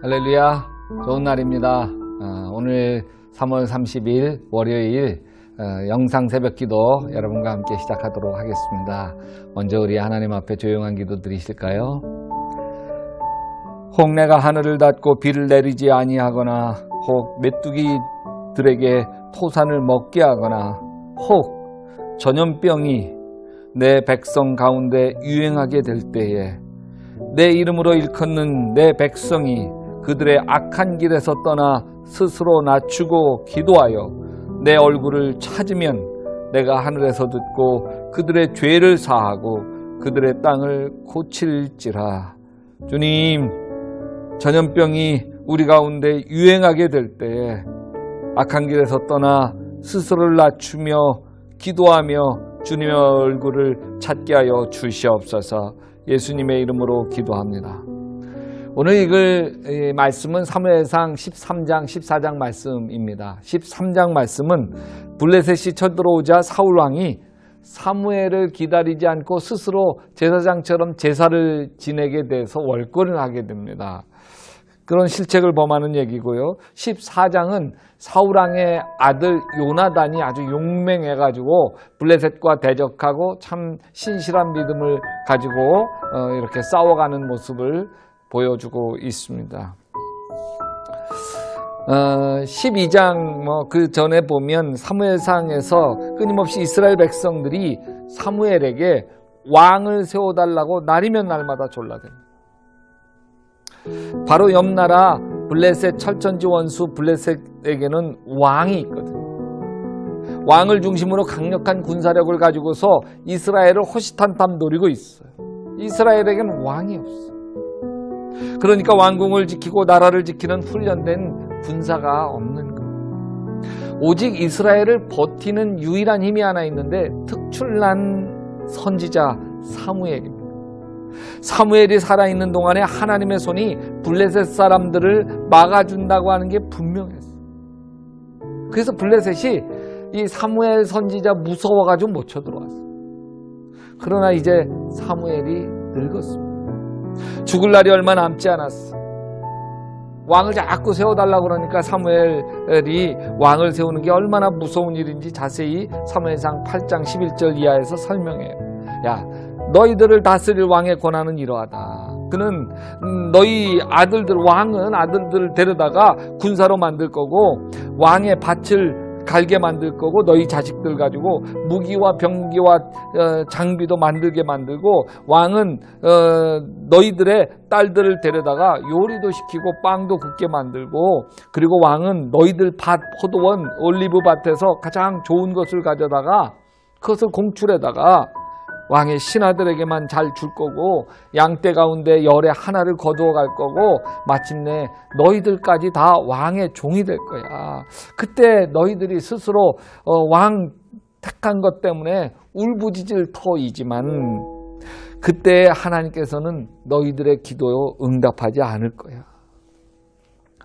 할렐루야, 좋은 날입니다. 오늘 3월 30일 월요일 영상 새벽기도 여러분과 함께 시작하도록 하겠습니다. 먼저 우리 하나님 앞에 조용한 기도 드리실까요? 혹 내가 하늘을 닫고 비를 내리지 아니하거나, 혹 메뚜기들에게 토산을 먹게 하거나, 혹 전염병이 내 백성 가운데 유행하게 될 때에 내 이름으로 일컫는 내 백성이 그들의 악한 길에서 떠나 스스로 낮추고 기도하여 내 얼굴을 찾으면 내가 하늘에서 듣고 그들의 죄를 사하고 그들의 땅을 고칠지라. 주님, 전염병이 우리 가운데 유행하게 될 때에 악한 길에서 떠나 스스로를 낮추며 기도하며 주님의 얼굴을 찾게 하여 주시옵소서. 예수님의 이름으로 기도합니다. 오늘 읽을 말씀은 사무엘상 13장 14장 말씀입니다. 13장 말씀은 블레셋이 쳐들어오자 사울왕이 사무엘을 기다리지 않고 스스로 제사장처럼 제사를 지내게 돼서 월권을 하게 됩니다. 그런 실책을 범하는 얘기고요. 14장은 사울왕의 아들 요나단이 아주 용맹해가지고 블레셋과 대적하고 참 신실한 믿음을 가지고 이렇게 싸워가는 모습을 보여주고 있습니다. 12장 그 전에 보면 사무엘상에서 끊임없이 이스라엘 백성들이 사무엘에게 왕을 세워달라고 날이면 날마다 졸라댑니다. 바로 옆 나라 블레셋 철천지 원수 블레셋에게는 왕이 있거든요. 왕을 중심으로 강력한 군사력을 가지고서 이스라엘을 호시탐탐 노리고 있어요. 이스라엘에게는 왕이 없어요. 그러니까 왕궁을 지키고 나라를 지키는 훈련된 군사가 없는 거예요. 오직 이스라엘을 버티는 유일한 힘이 하나 있는데 특출난 선지자 사무엘입니다. 사무엘이 살아있는 동안에 하나님의 손이 블레셋 사람들을 막아준다고 하는 게 분명했어요. 그래서 블레셋이 이 사무엘 선지자 무서워가지고 못 쳐들어왔어요. 그러나 이제 사무엘이 늙었습니다. 죽을 날이 얼마 남지 않았어. 왕을 자꾸 세워달라고 그러니까 사무엘이 왕을 세우는 게 얼마나 무서운 일인지 자세히 사무엘상 8장 11절 이하에서 설명해요. 야, 너희들을 다스릴 왕의 권한은 이러하다. 그는 너희 아들들, 왕은 아들들을 데려다가 군사로 만들 거고 왕의 밭을 갈게 만들 거고 너희 자식들 가지고 무기와 병기와 장비도 만들게 만들고 왕은 너희들의 딸들을 데려다가 요리도 시키고 빵도 굽게 만들고, 그리고 왕은 너희들 밭, 포도원, 올리브 밭에서 가장 좋은 것을 가져다가 그것을 공출에다가 왕의 신하들에게만 잘 줄 거고 양떼 가운데 열에 하나를 거두어 갈 거고 마침내 너희들까지 다 왕의 종이 될 거야. 그때 너희들이 스스로 왕 택한 것 때문에 울부짖을 터이지만 그때 하나님께서는 너희들의 기도에 응답하지 않을 거야.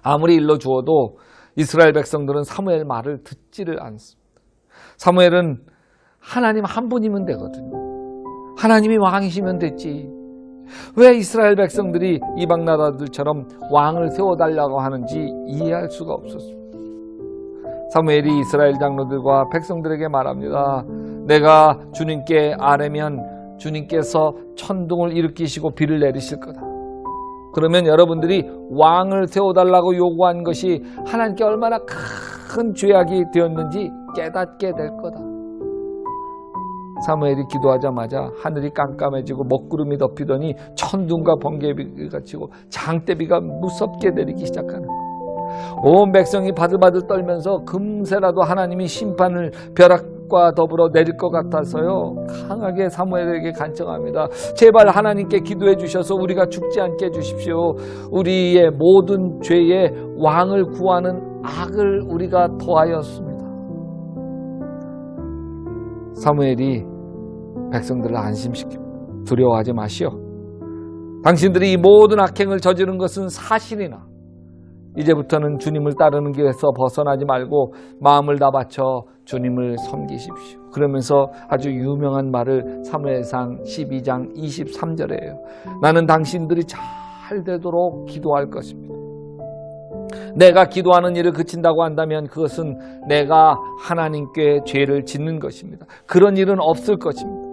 아무리 일러 주어도 이스라엘 백성들은 사무엘 말을 듣지를 않습니다. 사무엘은 하나님 한 분이면 되거든요. 하나님이 왕이시면 됐지. 왜 이스라엘 백성들이 이방 나라들처럼 왕을 세워달라고 하는지 이해할 수가 없었습니다. 사무엘이 이스라엘 장로들과 백성들에게 말합니다. 내가 주님께 아뢰면 주님께서 천둥을 일으키시고 비를 내리실 거다. 그러면 여러분들이 왕을 세워달라고 요구한 것이 하나님께 얼마나 큰 죄악이 되었는지 깨닫게 될 거다. 사무엘이 기도하자마자 하늘이 깜깜해지고 먹구름이 덮이더니 천둥과 번개비가 치고 장대비가 무섭게 내리기 시작하는 거예요. 온 백성이 바들바들 떨면서 금세라도 하나님이 심판을 벼락과 더불어 내릴 것 같아서요, 강하게 사무엘에게 간청합니다. 제발 하나님께 기도해 주셔서 우리가 죽지 않게 해주십시오. 우리의 모든 죄에 왕을 구하는 악을 우리가 더하였습니다. 사무엘이 백성들을 안심시킵니다. 두려워하지 마시오. 당신들이 이 모든 악행을 저지른 것은 사실이나 이제부터는 주님을 따르는 길에서 벗어나지 말고 마음을 다 바쳐 주님을 섬기십시오. 그러면서 아주 유명한 말을 사무엘상 12장 23절에 해요. 나는 당신들이 잘 되도록 기도할 것입니다. 내가 기도하는 일을 그친다고 한다면 그것은 내가 하나님께 죄를 짓는 것입니다. 그런 일은 없을 것입니다.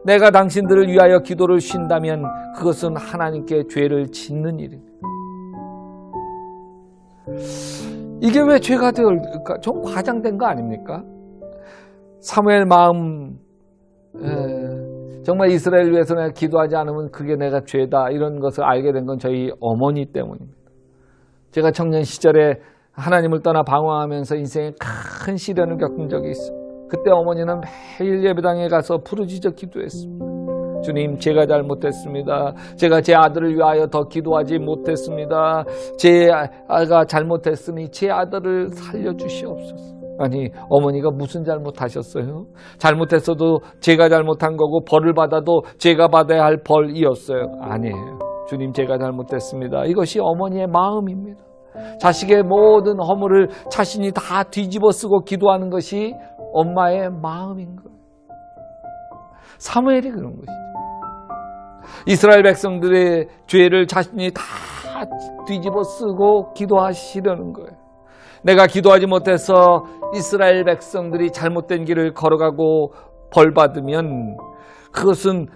내가 당신들을 위하여 기도를 쉰다면 그것은 하나님께 죄를 짓는 일입니다. 이게 왜 죄가 되을까? 좀 과장된 거 아닙니까? 사무엘 마음, 정말 이스라엘 위해서 내가 기도하지 않으면 그게 내가 죄다, 이런 것을 알게 된 건 저희 어머니 때문입니다. 제가 청년 시절에 하나님을 떠나 방황하면서 인생에 큰 시련을 겪은 적이 있습니다. 그때 어머니는 매일 예배당에 가서 부르짖어 기도했습니다. 주님, 제가 잘못했습니다. 제가 제 아들을 위하여 더 기도하지 못했습니다. 제 아가 잘못했으니 제 아들을 살려주시옵소서. 아니, 어머니가 무슨 잘못하셨어요? 잘못했어도 제가 잘못한 거고 벌을 받아도 제가 받아야 할 벌이었어요. 아니에요. 주님, 제가 잘못했습니다. 이것이 어머니의 마음입니다. 자식의 모든 허물을 자신이 다 뒤집어 쓰고 기도하는 것이 엄마의 마음인 거예요. 사무엘이 그런 것이죠. 이스라엘 백성들의 죄를 자신이 다 뒤집어 쓰고 기도하시려는 거예요. 내가 기도하지 못해서 이스라엘 백성들이 잘못된 길을 걸어가고 벌 받으면 그것은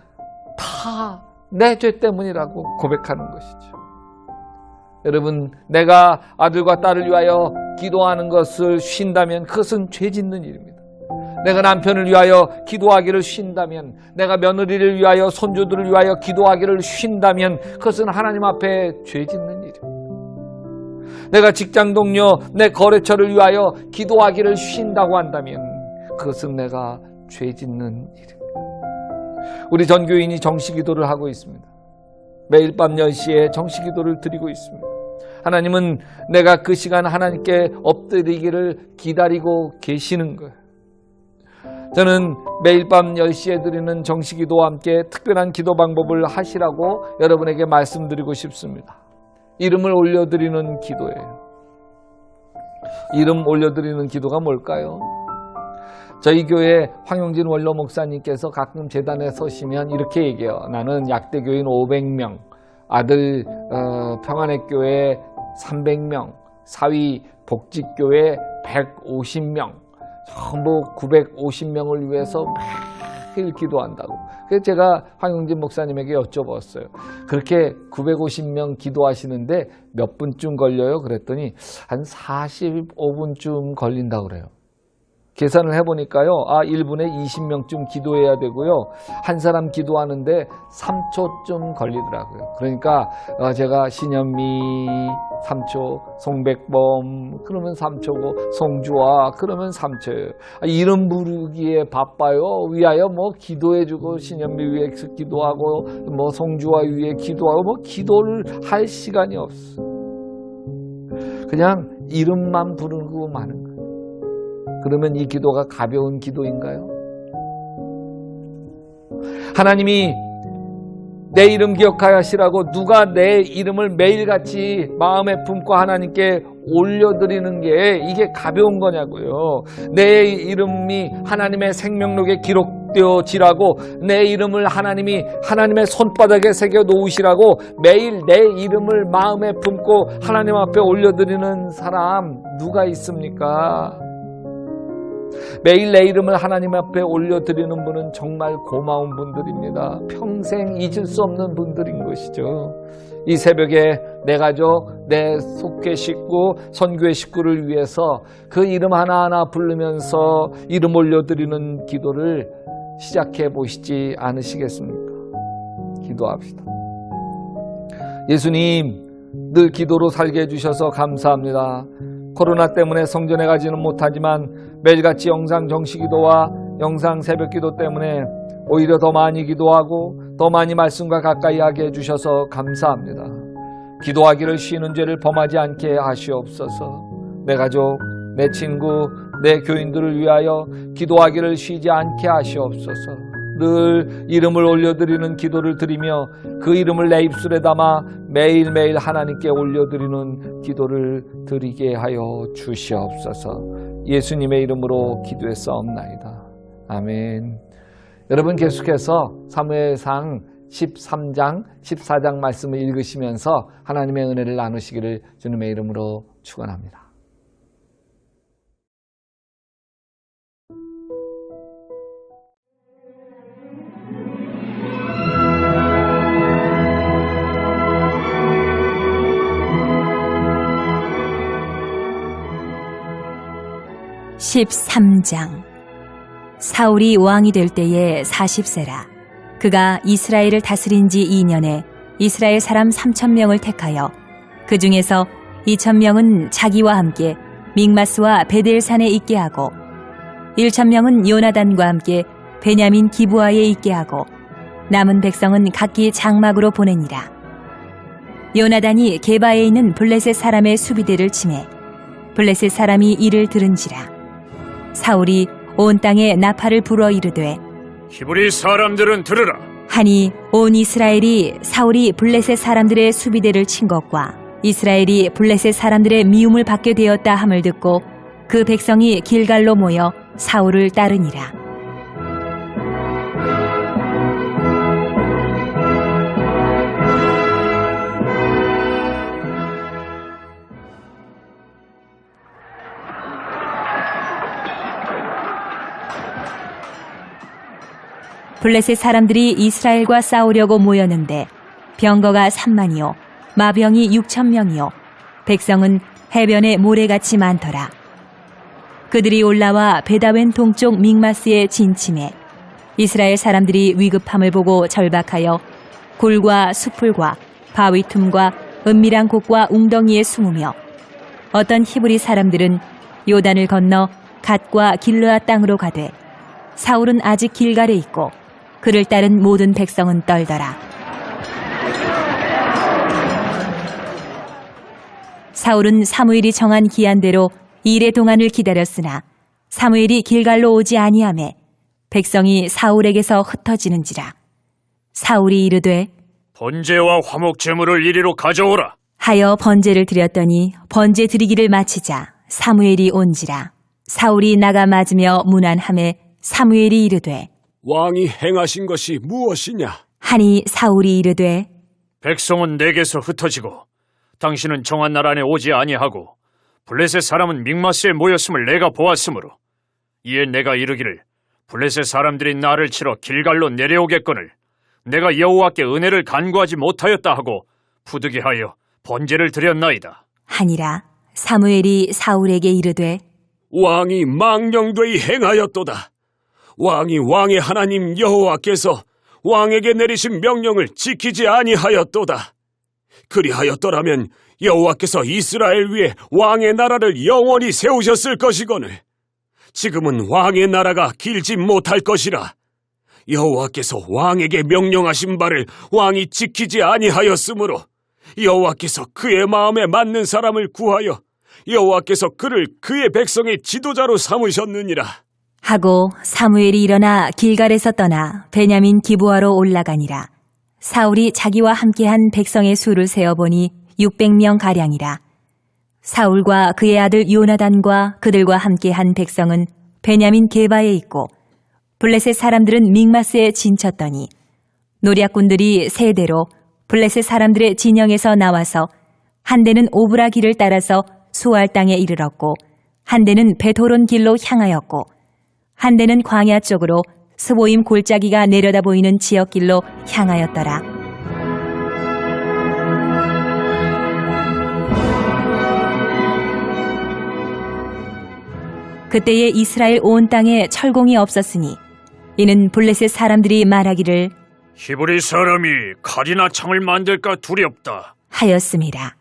다 내 죄 때문이라고 고백하는 것이죠. 여러분, 내가 아들과 딸을 위하여 기도하는 것을 쉰다면 그것은 죄 짓는 일입니다. 내가 남편을 위하여 기도하기를 쉰다면, 내가 며느리를 위하여, 손주들을 위하여 기도하기를 쉰다면 그것은 하나님 앞에 죄 짓는 일입니다. 내가 직장 동료, 내 거래처를 위하여 기도하기를 쉰다고 한다면 그것은 내가 죄 짓는 일입니다. 우리 전교인이 정시기도를 하고 있습니다. 매일 밤 10시에 정시기도를 드리고 있습니다. 하나님은 내가 그 시간 하나님께 엎드리기를 기다리고 계시는 거예요. 저는 매일 밤 10시에 드리는 정시기도와 함께 특별한 기도 방법을 하시라고 여러분에게 말씀드리고 싶습니다. 이름을 올려드리는 기도예요. 이름 올려드리는 기도가 뭘까요? 저희 교회 황용진 원로 목사님께서 가끔 재단에 서시면 이렇게 얘기해요. 나는 약대교인 500명, 아들 평안의교회 300명, 사위 복직교회 150명, 전부 950명을 위해서 매일 기도한다고. 그래서 제가 황용진 목사님에게 여쭤봤어요. 그렇게 950명 기도하시는데 몇 분쯤 걸려요? 그랬더니 한 45분쯤 걸린다고 그래요. 계산을 해보니까요, 1분에 20명쯤 기도해야 되고요, 한 사람 기도하는데 3초쯤 걸리더라고요. 그러니까 제가 신현미 3초, 송백범 그러면 3초고, 송주아 그러면 3초예요. 이름 부르기에 바빠요. 위하여 뭐 기도해주고, 신현미 위해 기도하고, 뭐 송주아 위해 기도하고, 뭐 기도를 할 시간이 없어. 그냥 이름만 부르고 마는 거예요. 그러면 이 기도가 가벼운 기도인가요? 하나님이 내 이름 기억하시라고 누가 내 이름을 매일같이 마음에 품고 하나님께 올려드리는 게 이게 가벼운 거냐고요. 내 이름이 하나님의 생명록에 기록되어지라고, 내 이름을 하나님이 하나님의 손바닥에 새겨 놓으시라고 매일 내 이름을 마음에 품고 하나님 앞에 올려드리는 사람 누가 있습니까? 매일 내 이름을 하나님 앞에 올려드리는 분은 정말 고마운 분들입니다. 평생 잊을 수 없는 분들인 것이죠. 이 새벽에 내 가족, 내 속회 식구, 선교회 식구를 위해서 그 이름 하나하나 부르면서 이름 올려드리는 기도를 시작해 보시지 않으시겠습니까? 기도합시다. 예수님, 늘 기도로 살게 해주셔서 감사합니다. 코로나 때문에 성전에 가지는 못하지만 매일같이 영상 정시기도와 영상 새벽기도 때문에 오히려 더 많이 기도하고 더 많이 말씀과 가까이 하게 해주셔서 감사합니다. 기도하기를 쉬는 죄를 범하지 않게 하시옵소서. 내 가족, 내 친구, 내 교인들을 위하여 기도하기를 쉬지 않게 하시옵소서. 늘 이름을 올려드리는 기도를 드리며 그 이름을 내 입술에 담아 매일매일 하나님께 올려드리는 기도를 드리게 하여 주시옵소서. 예수님의 이름으로 기도했사옵나이다. 아멘. 여러분, 계속해서 사무엘상 13장, 14장 말씀을 읽으시면서 하나님의 은혜를 나누시기를 주님의 이름으로 축원합니다. (13장) 사울이 왕이 될 때에 40세라. 그가 이스라엘을 다스린 지 2년에 이스라엘 사람 3,000명을 택하여 그 중에서 2,000명은 자기와 함께 믹마스와 베델산에 있게 하고 1,000명은 요나단과 함께 베냐민 기브아에 있게 하고 남은 백성은 각기 장막으로 보내니라. 요나단이 게바에 있는 블레셋 사람의 수비대를 치매 블레셋 사람이 이를 들은지라. 사울이 온 땅에 나팔을 불어 이르되 히브리 사람들은 들으라. 하니 온 이스라엘이 사울이 블레셋 사람들의 수비대를 친 것과 이스라엘이 블레셋 사람들의 미움을 받게 되었다 함을 듣고 그 백성이 길갈로 모여 사울을 따르니라. 블레셋 사람들이 이스라엘과 싸우려고 모였는데 병거가 3만이요 마병이 6,000명이요 백성은 해변에 모래같이 많더라. 그들이 올라와 베다웬 동쪽 믹마스에 진침해 이스라엘 사람들이 위급함을 보고 절박하여 굴과 수풀과 바위 틈과 은밀한 곳과 웅덩이에 숨으며 어떤 히브리 사람들은 요단을 건너 갓과 길르아 땅으로 가되 사울은 아직 길갈에 있고 그를 따른 모든 백성은 떨더라. 사울은 사무엘이 정한 기한대로 일의 동안을 기다렸으나 사무엘이 길갈로 오지 아니하매 백성이 사울에게서 흩어지는지라. 사울이 이르되 번제와 화목 제물을 이리로 가져오라 하여 번제를 드렸더니 번제 드리기를 마치자 사무엘이 온지라. 사울이 나가 맞으며 문안하매 사무엘이 이르되 왕이 행하신 것이 무엇이냐? 하니 사울이 이르되 백성은 내게서 흩어지고 당신은 정한 날 안에 오지 아니하고 블레셋 사람은 믹마스에 모였음을 내가 보았으므로 이에 내가 이르기를 블레셋 사람들이 나를 치러 길갈로 내려오겠거늘 내가 여호와께 은혜를 간구하지 못하였다 하고 부득이하여 번제를 드렸나이다 하니라. 사무엘이 사울에게 이르되 왕이 망령되이 행하였도다. 왕이 왕의 하나님 여호와께서 왕에게 내리신 명령을 지키지 아니하였도다. 그리하였더라면 여호와께서 이스라엘 위에 왕의 나라를 영원히 세우셨을 것이거늘 지금은 왕의 나라가 길지 못할 것이라. 여호와께서 왕에게 명령하신 바를 왕이 지키지 아니하였으므로 여호와께서 그의 마음에 맞는 사람을 구하여 여호와께서 그를 그의 백성의 지도자로 삼으셨느니라. 하고 사무엘이 일어나 길갈에서 떠나 베냐민 기브아로 올라가니라. 사울이 자기와 함께한 백성의 수를 세어보니 600명 가량이라. 사울과 그의 아들 요나단과 그들과 함께한 백성은 베냐민 게바에 있고 블레셋 사람들은 믹마스에 진쳤더니 노략군들이 세 대로 블레셋 사람들의 진영에서 나와서 한 대는 오브라 길을 따라서 수알 땅에 이르렀고 한 대는 베토론 길로 향하였고 한 대는 광야 쪽으로 스보임 골짜기가 내려다 보이는 지역길로 향하였더라. 그때에 이스라엘 온 땅에 철공이 없었으니 이는 블레셋 사람들이 말하기를 히브리 사람이 칼이나 창을 만들까 두렵다 하였습니다.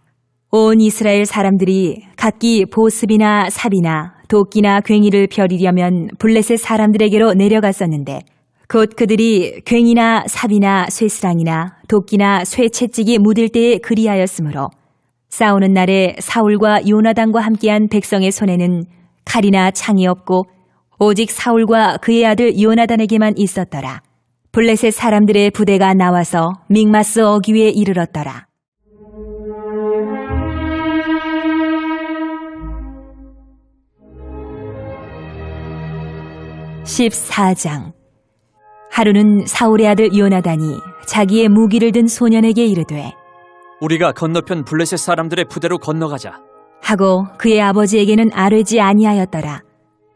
온 이스라엘 사람들이 각기 보습이나 삽이나 도끼나 괭이를 펴리려면 블레셋 사람들에게로 내려갔었는데 곧 그들이 괭이나 삽이나 쇠스랑이나 도끼나 쇠채찍이 묻을 때에 그리하였으므로 싸우는 날에 사울과 요나단과 함께한 백성의 손에는 칼이나 창이 없고 오직 사울과 그의 아들 요나단에게만 있었더라. 블레셋 사람들의 부대가 나와서 믹마스 어귀에 이르렀더라. 14장. 하루는 사울의 아들 요나단이 자기의 무기를 든 소년에게 이르되 우리가 건너편 블레셋 사람들의 부대로 건너가자. 하고 그의 아버지에게는 아뢰지 아니하였더라.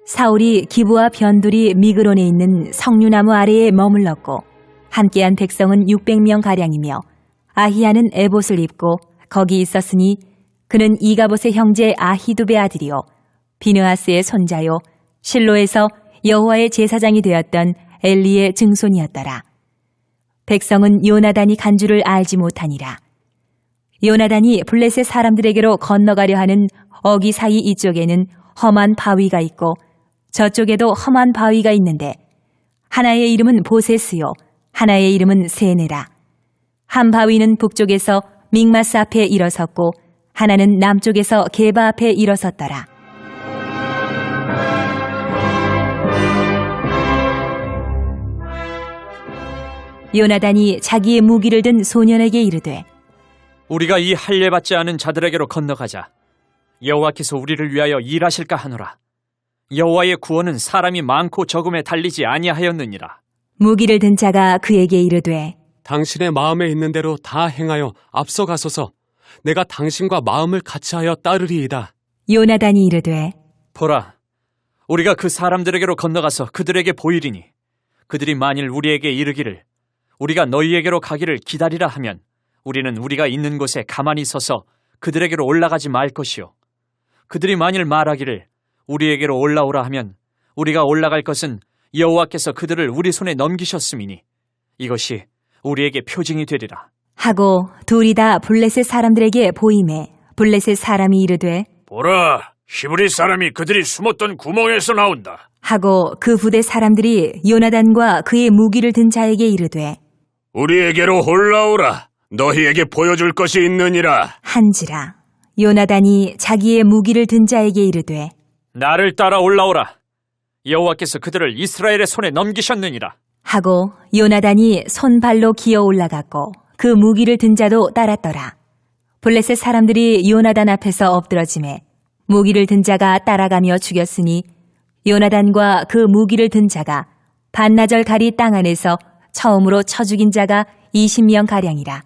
사울이 기브와 변두리 미그론에 있는 석류나무 아래에 머물렀고 함께한 백성은 600명 가량이며 아히야는 에봇을 입고 거기 있었으니 그는 이가봇의 형제 아히두베 아들이요 비느하스의 손자요 실로에서 여호와의 제사장이 되었던 엘리의 증손이었더라. 백성은 요나단이 간 줄을 알지 못하니라. 요나단이 블레셋 사람들에게로 건너가려 하는 어기 사이 이쪽에는 험한 바위가 있고 저쪽에도 험한 바위가 있는데 하나의 이름은 보세스요 하나의 이름은 세네라. 한 바위는 북쪽에서 믹마스 앞에 일어섰고 하나는 남쪽에서 게바 앞에 일어섰더라. 요나단이 자기의 무기를 든 소년에게 이르되 우리가 이 할례받지 않은 자들에게로 건너가자. 여호와께서 우리를 위하여 일하실까 하노라. 여호와의 구원은 사람이 많고 적음에 달리지 아니하였느니라. 무기를 든 자가 그에게 이르되 당신의 마음에 있는 대로 다 행하여 앞서가소서. 내가 당신과 마음을 같이하여 따르리이다. 요나단이 이르되 보라, 우리가 그 사람들에게로 건너가서 그들에게 보이리니 그들이 만일 우리에게 이르기를 우리가 너희에게로 가기를 기다리라 하면 우리는 우리가 있는 곳에 가만히 서서 그들에게로 올라가지 말 것이요. 그들이 만일 말하기를 우리에게로 올라오라 하면 우리가 올라갈 것은 여호와께서 그들을 우리 손에 넘기셨음이니 이것이 우리에게 표징이 되리라. 하고 둘이 다 블레셋 사람들에게 보이매 블레셋 사람이 이르되 보라, 히브리 사람이 그들이 숨었던 구멍에서 나온다. 하고 그 부대 사람들이 요나단과 그의 무기를 든 자에게 이르되 우리에게로 올라오라. 너희에게 보여줄 것이 있느니라. 한지라. 요나단이 자기의 무기를 든 자에게 이르되 나를 따라 올라오라. 여호와께서 그들을 이스라엘의 손에 넘기셨느니라. 하고 요나단이 손발로 기어 올라갔고 그 무기를 든 자도 따랐더라. 블레셋 사람들이 요나단 앞에서 엎드러지매 무기를 든 자가 따라가며 죽였으니 요나단과 그 무기를 든 자가 반나절 가리 땅 안에서 처음으로 쳐 죽인 자가 20명 가량이라.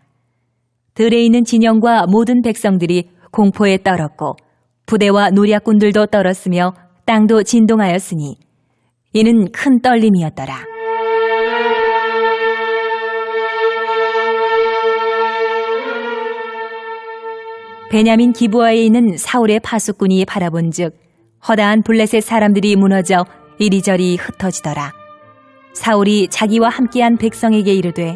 들에 있는 진영과 모든 백성들이 공포에 떨었고 부대와 노략군들도 떨었으며 땅도 진동하였으니 이는 큰 떨림이었더라. 베냐민 기브아에 있는 사울의 파수꾼이 바라본즉 허다한 블레셋 사람들이 무너져 이리저리 흩어지더라. 사울이 자기와 함께한 백성에게 이르되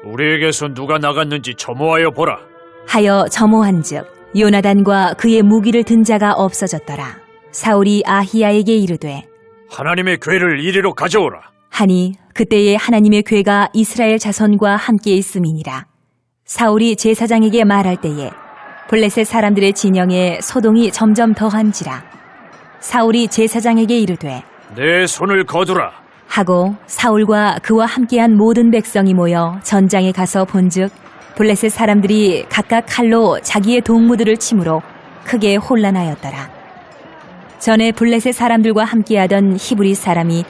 우리에게서 누가 나갔는지 점호하여 보라. 하여 점호한즉 요나단과 그의 무기를 든 자가 없어졌더라. 사울이 아히야에게 이르되 하나님의 괴를 이리로 가져오라. 하니 그때에 하나님의 괴가 이스라엘 자손과 함께 있음이니라. 사울이 제사장에게 말할 때에 블레셋 사람들의 진영에 소동이 점점 더한지라. 사울이 제사장에게 이르되 내 손을 거두라. 하고 사울과 그와 함께한 모든 백성이 모여 전장에 가서 본즉 블레셋 사람들이 각각 칼로 자기의 동무들을 치므로 크게 혼란하였더라. 전에 블레셋 사람들과 함께하던 히브리 사람이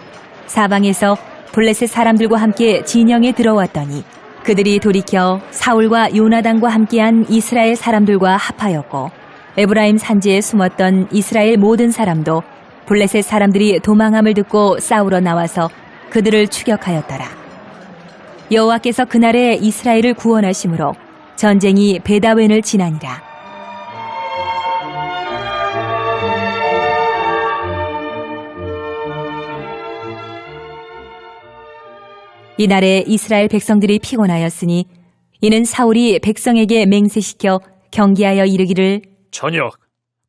사방에서 블레셋 사람들과 함께 진영에 들어왔더니 그들이 돌이켜 사울과 요나단과 함께한 이스라엘 사람들과 합하였고 에브라임 산지에 숨었던 이스라엘 모든 사람도 블레셋 사람들이 도망함을 듣고 싸우러 나와서 그들을 추격하였더라. 여호와께서 그날에 이스라엘을 구원하심으로 전쟁이 베다웬을 지나니라. 이날에 이스라엘 백성들이 피곤하였으니 이는 사울이 백성에게 맹세시켜 경계하여 이르기를 저녁,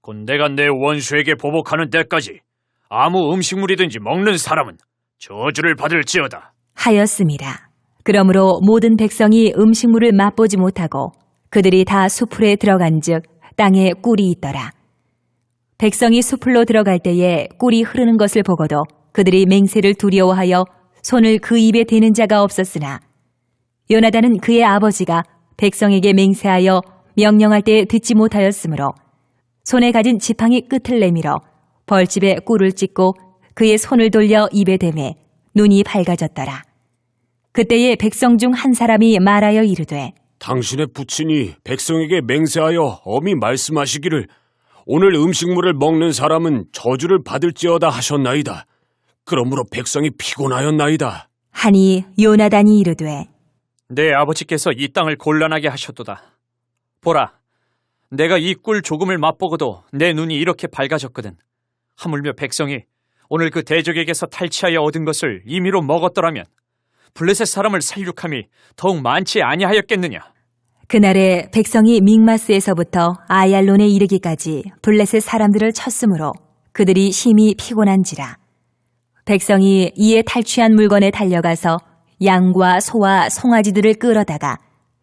곧 내가 내 원수에게 보복하는 때까지 아무 음식물이든지 먹는 사람은 저주를 받을지어다. 하였습니다. 그러므로 모든 백성이 음식물을 맛보지 못하고 그들이 다 수풀에 들어간즉 땅에 꿀이 있더라. 백성이 수풀로 들어갈 때에 꿀이 흐르는 것을 보고도 그들이 맹세를 두려워하여 손을 그 입에 대는 자가 없었으나 요나단은 그의 아버지가 백성에게 맹세하여 명령할 때 듣지 못하였으므로 손에 가진 지팡이 끝을 내밀어 벌집에 꿀을 찍고 그의 손을 돌려 입에 대매 눈이 밝아졌더라. 그때에 백성 중 한 사람이 말하여 이르되 당신의 부친이 백성에게 맹세하여 엄히 말씀하시기를 오늘 음식물을 먹는 사람은 저주를 받을지어다 하셨나이다. 그러므로 백성이 피곤하였나이다. 하니 요나단이 이르되 내 아버지께서 이 땅을 곤란하게 하셨도다. 보라, 내가 이 꿀 조금을 맛보고도 내 눈이 이렇게 밝아졌거든. 하물며 백성이 오늘 그 대적에게서 탈취하여 얻은 것을 임의로 먹었더라면 블레셋 사람을 살육함이 더욱 많지 아니하였겠느냐. 그날에 백성이 믹마스에서부터 아얄론에 이르기까지 블레셋 사람들을 쳤으므로 그들이 심히 피곤한지라. 백성이 이에 탈취한 물건에 달려가서 양과 소와 송아지들을 끌어다가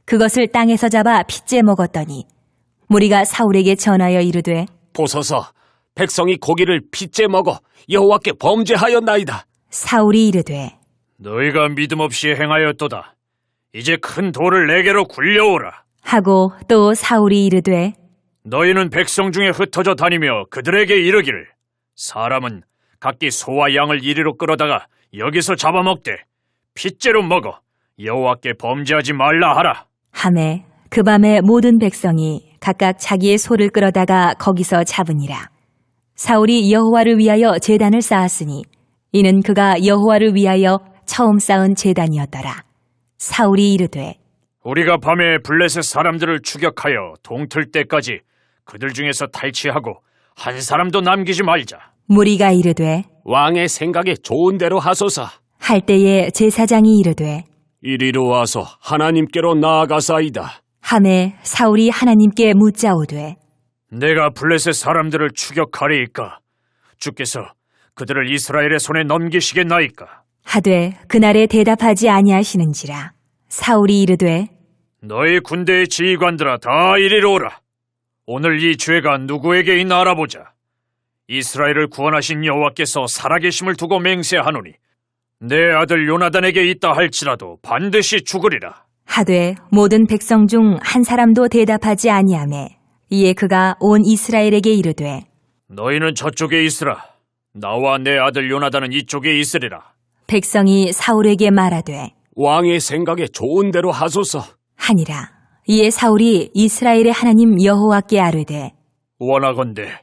그것을 땅에서 잡아 핏째 먹었더니 무리가 사울에게 전하여 이르되 보소서, 백성이 고기를 핏째 먹어 여호와께 범죄하였나이다. 사울이 이르되 너희가 믿음 없이 행하였도다. 이제 큰 돌을 내게로 굴려오라. 하고 또 사울이 이르되 너희는 백성 중에 흩어져 다니며 그들에게 이르기를 사람은 각기 소와 양을 이리로 끌어다가 여기서 잡아먹되 핏째로 먹어 여호와께 범죄하지 말라 하라. 하매 그 밤에 모든 백성이 각각 자기의 소를 끌어다가 거기서 잡으니라. 사울이 여호와를 위하여 제단을 쌓았으니 이는 그가 여호와를 위하여 처음 쌓은 제단이었더라. 사울이 이르되 우리가 밤에 블레셋 사람들을 추격하여 동틀 때까지 그들 중에서 탈취하고 한 사람도 남기지 말자. 무리가 이르되 왕의 생각에 좋은 대로 하소서. 할 때에 제사장이 이르되 이리로 와서 하나님께로 나아가사이다. 하매 사울이 하나님께 묻자오되 내가 블레셋 사람들을 추격하리이까 주께서 그들을 이스라엘의 손에 넘기시겠나이까. 하되 그날에 대답하지 아니하시는지라. 사울이 이르되 너희 군대의 지휘관들아 다 이리로 오라. 오늘 이 죄가 누구에게 있나 알아보자. 이스라엘을 구원하신 여호와께서 살아계심을 두고 맹세하노니 내 아들 요나단에게 있다 할지라도 반드시 죽으리라. 하되 모든 백성 중 한 사람도 대답하지 아니하매 이에 그가 온 이스라엘에게 이르되 너희는 저쪽에 있으라. 나와 내 아들 요나단은 이쪽에 있으리라. 백성이 사울에게 말하되 왕의 생각에 좋은 대로 하소서. 하니라. 이에 사울이 이스라엘의 하나님 여호와께 아뢰되 원하건대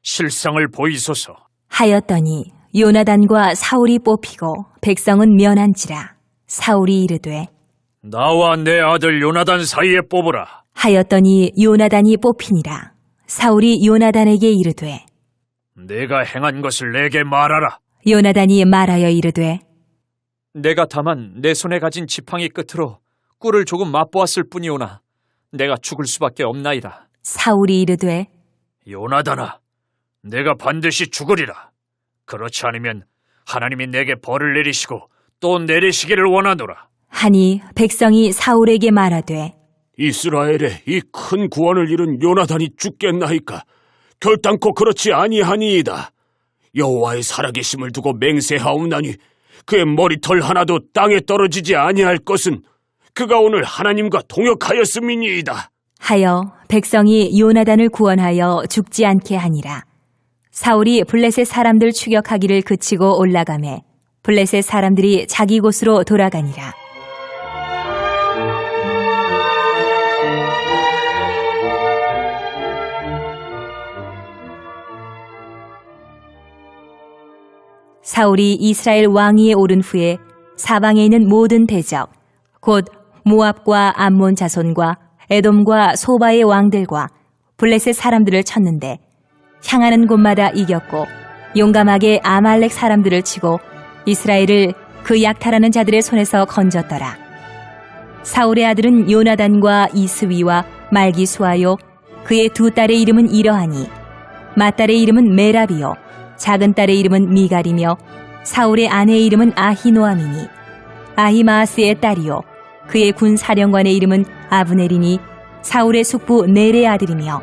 실상을 보이소서. 하였더니 요나단과 사울이 뽑히고 백성은 면한지라. 사울이 이르되 나와 내 아들 요나단 사이에 뽑으라. 하였더니 요나단이 뽑히니라. 사울이 요나단에게 이르되 내가 행한 것을 내게 말하라. 요나단이 말하여 이르되 내가 다만 내 손에 가진 지팡이 끝으로 꿀을 조금 맛보았을 뿐이오나 내가 죽을 수밖에 없나이다. 사울이 이르되 요나단아, 내가 반드시 죽으리라. 그렇지 않으면 하나님이 내게 벌을 내리시고 또 내리시기를 원하노라. 하니 백성이 사울에게 말하되 이스라엘의 이 큰 구원을 이룬 요나단이 죽겠나이까. 결단코 그렇지 아니하니이다. 여호와의 살아계심을 두고 맹세하옵나니 그의 머리털 하나도 땅에 떨어지지 아니할 것은 그가 오늘 하나님과 동역하였음이니이다. 하여 백성이 요나단을 구원하여 죽지 않게 하니라. 사울이 블레셋 사람들 추격하기를 그치고 올라가매 블레셋 사람들이 자기 곳으로 돌아가니라. 사울이 이스라엘 왕위에 오른 후에 사방에 있는 모든 대적, 곧 모압과 암몬 자손과 에돔과 소바의 왕들과 블레셋 사람들을 쳤는데 향하는 곳마다 이겼고 용감하게 아말렉 사람들을 치고 이스라엘을 그 약탈하는 자들의 손에서 건졌더라. 사울의 아들은 요나단과 이스위와 말기수아요. 그의 두 딸의 이름은 이러하니 맏딸의 이름은 메라비요 작은 딸의 이름은 미갈이며 사울의 아내의 이름은 아히노아미니 아히마아스의 딸이요 그의 군 사령관의 이름은 아브넬이니 사울의 숙부 넬의 아들이며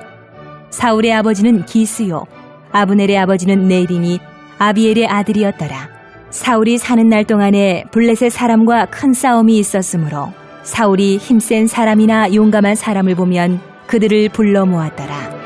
사울의 아버지는 기스요 아브넬의 아버지는 넬이니 아비엘의 아들이었더라. 사울이 사는 날 동안에 블레셋 사람과 큰 싸움이 있었으므로 사울이 힘센 사람이나 용감한 사람을 보면 그들을 불러 모았더라.